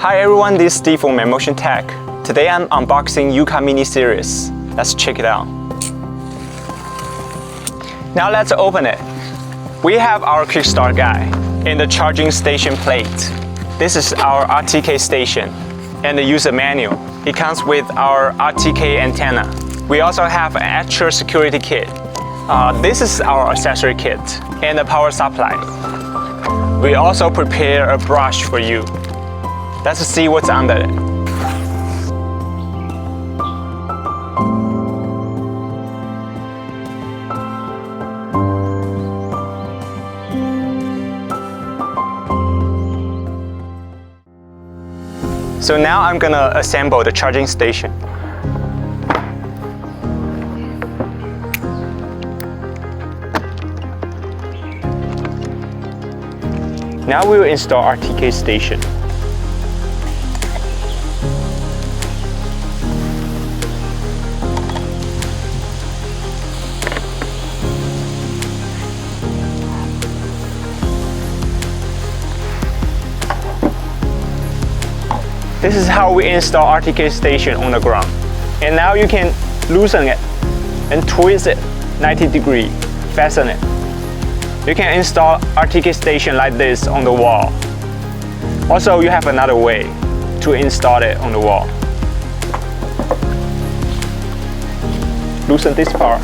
Hi everyone, this is Steve from Motion Tech. Today I'm unboxing YUKA mini series. Let's check it out. Now let's open it. We have our quick start guide and the charging station plate. This is our RTK station and the user manual. It comes with our RTK antenna. We also have an extra security kit. This is our accessory kit and the power supply. We also prepare a brush for you. Let's see what's under it. So now I'm gonna assemble the charging station. Now we will install RTK station. This is how we install RTK station on the ground. And now you can loosen it and twist it 90 degrees, fasten it. You can install RTK station like this on the wall. Also, you have another way to install it on the wall. Loosen this part.